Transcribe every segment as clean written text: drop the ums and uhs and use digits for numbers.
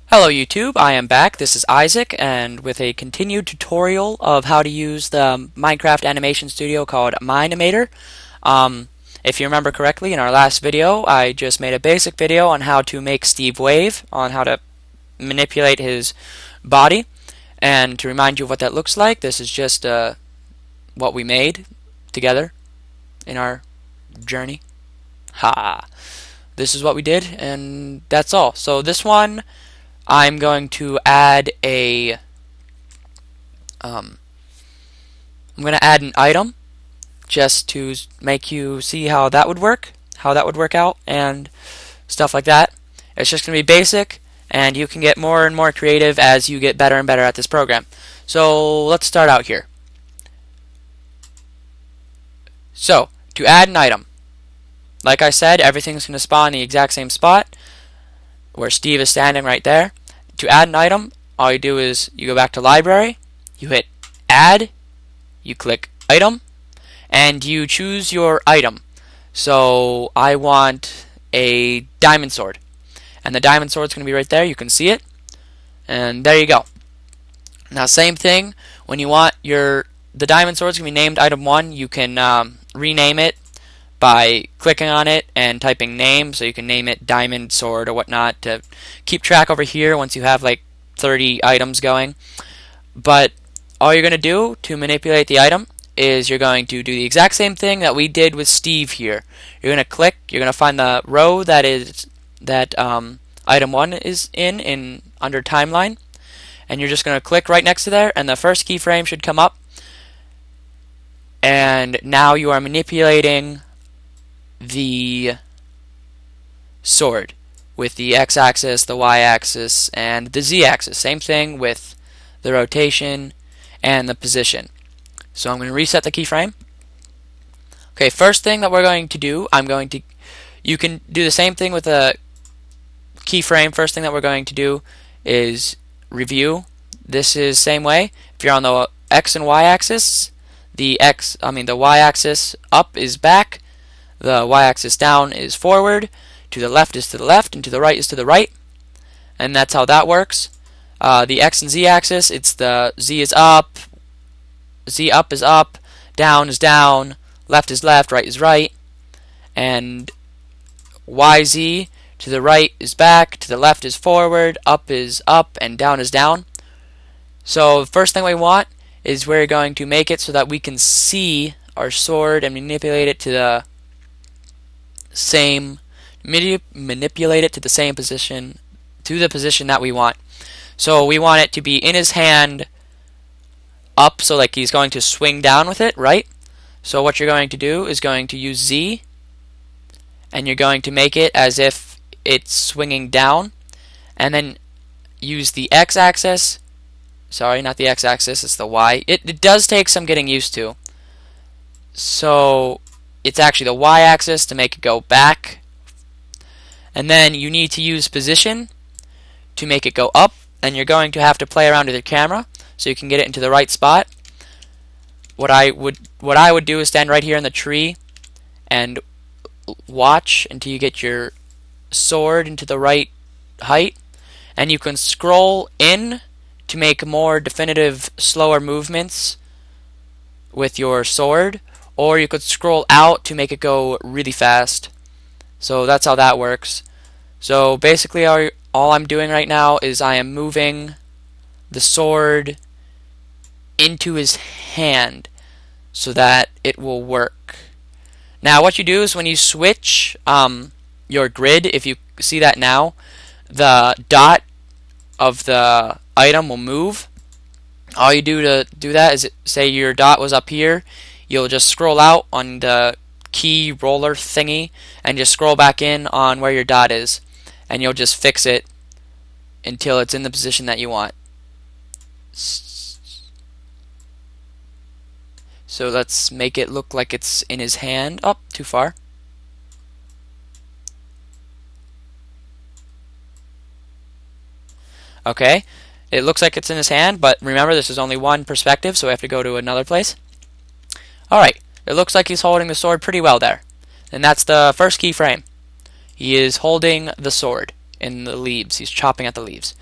Hello YouTube, I am back. This is Isaac, and with a continued tutorial of how to use the Minecraft animation studio called Mine-imator. If you remember correctly, in our last video, I just made a basic video on how to make Steve wave, on how to manipulate his body. And to remind you of what that looks like, this is just what we made together in our journey. Ha! This is what we did, and that's all. So this one, I'm going to add I'm going to add an item just to make you see how that would work, out, and stuff like that. It's just going to be basic, and you can get more and more creative as you get better and better at this program. So let's start out here. So, to add an item, like I said, everything's going to spawn in the exact same spot where Steve is standing right there. To add an item, all you do is you go back to library, you hit add, you click item, and you choose your item. So I want a diamond sword, and the diamond sword is going to be right there. You can see it, and there you go. Now same thing, when you want the diamond sword is going to be named item 1, you can rename it by clicking on it and typing name, so you can name it diamond sword or whatnot to keep track over here once you have like 30 items going. But all you're going to do to manipulate the item is you're going to do the exact same thing that we did with Steve here. You're going to click, you're going to find the row that item 1 is in under timeline, and you're just going to click right next to there, and the first keyframe should come up, and now you are manipulating the sword with the x-axis, the y-axis, and the z-axis. Same thing with the rotation and the position. So I'm going to reset the keyframe. Okay, first thing that we're going to do, you can do the same thing with the keyframe. First thing that we're going to do is review. This is same way. If you're on the x and y-axis, the y-axis up is back, the y-axis down is forward, to the left is to the left, and to the right is to the right. And that's how that works. The x and z-axis, it's the z is up is up, down is down, left is left, right is right. And yz, to the right is back, to the left is forward, up is up, and down is down. So the first thing we want is we're going to make it so that we can see our sword and manipulate it to the same position, to the position that we want. So we want it to be in his hand up, so like he's going to swing down with it, right? So what you're going to do is going to use Z, and you're going to make it as if it's swinging down, and then use the x-axis. Sorry, not the x-axis, it's the y. It does take some getting used to. So it's actually the y-axis to make it go back. And then you need to use position to make it go up, and you're going to have to play around with your camera so you can get it into the right spot. What I would do is stand right here in the tree and watch until you get your sword into the right height, and you can scroll in to make more definitive, slower movements with your sword, or you could scroll out to make it go really fast. So that's how that works. So basically all I'm doing right now is I am moving the sword into his hand so that it will work. Now what you do is when you switch your grid, if you see that now, the dot of the item will move. All you do to do that is, say your dot was up here, you'll just scroll out on the key roller thingy and just scroll back in on where your dot is, and you'll just fix it until it's in the position that you want. So let's make it look like it's in his hand. Oh, too far. Okay, it looks like it's in his hand, but remember this is only one perspective, so we have to go to another place. Alright, it looks like he's holding the sword pretty well there. And that's the first keyframe. He is holding the sword in the leaves. He's chopping at the leaves.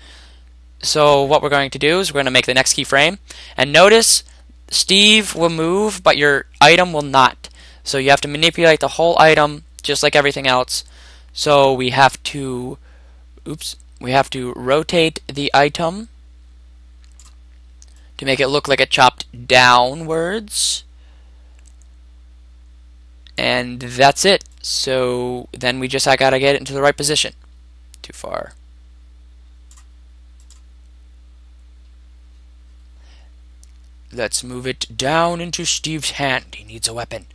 So what we're going to do is we're going to make the next keyframe. And notice Steve will move, but your item will not. So you have to manipulate the whole item just like everything else. So we have to rotate the item to make it look like it chopped downwards. And that's it. So then we just gotta get it into the right position. Too far. Let's move it down into Steve's hand. He needs a weapon.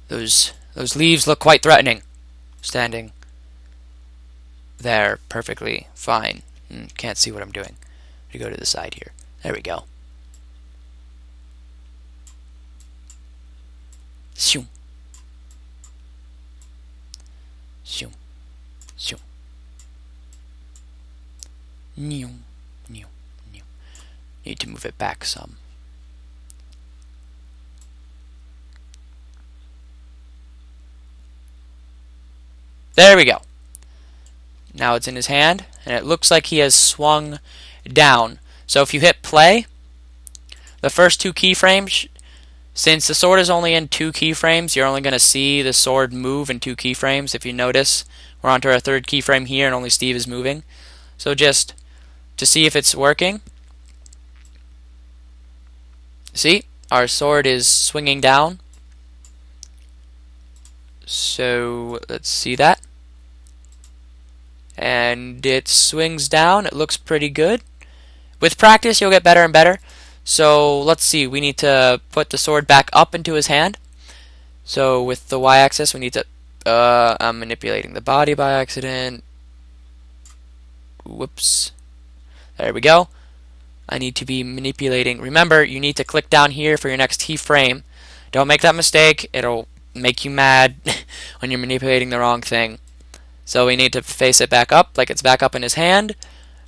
Those leaves look quite threatening. Standing there perfectly fine. Can't see what I'm doing. We go to the side here. There we go. Shoo. Shoo. Shoo. New. New. New. Need to move it back some. There we go. Now it's in his hand, and it looks like he has swung down. So if you hit play, the first two keyframes, since the sword is only in 2 keyframes, you're only going to see the sword move in 2 keyframes. If you notice, we're onto our 3rd keyframe here, and only Steve is moving. So just to see if it's working, see, our sword is swinging down. So let's see that. And it swings down. It looks pretty good. With practice, you'll get better and better. So let's see. We need to put the sword back up into his hand. So with the y-axis, we need to... I'm manipulating the body by accident. Whoops. There we go. I need to be manipulating. Remember, you need to click down here for your next keyframe. Don't make that mistake. It'll make you mad when you're manipulating the wrong thing. So we need to face it back up, like it's back up in his hand.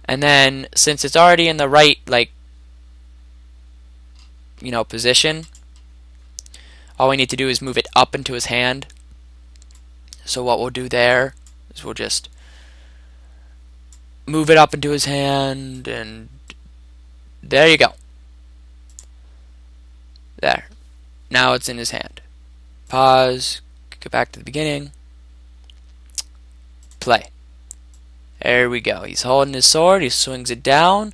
And then, since it's already in the right, position, all we need to do is move it up into his hand. So what we'll do there is we'll just move it up into his hand, and there you go. There. Now it's in his hand. Pause, go back to the beginning, play. There we go. He's holding his sword, he swings it down,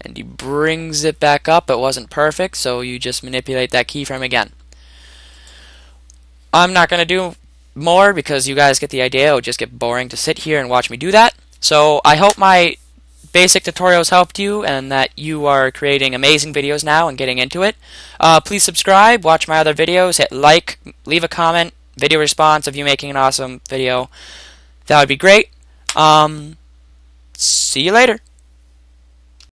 and he brings it back up. It wasn't perfect, so you just manipulate that keyframe again. I'm not going to do more because you guys get the idea. It would just get boring to sit here and watch me do that. So I hope my basic tutorials helped you and that you are creating amazing videos now and getting into it. Please subscribe, watch my other videos, hit like, leave a comment, video response of you making an awesome video. That would be great. See you later.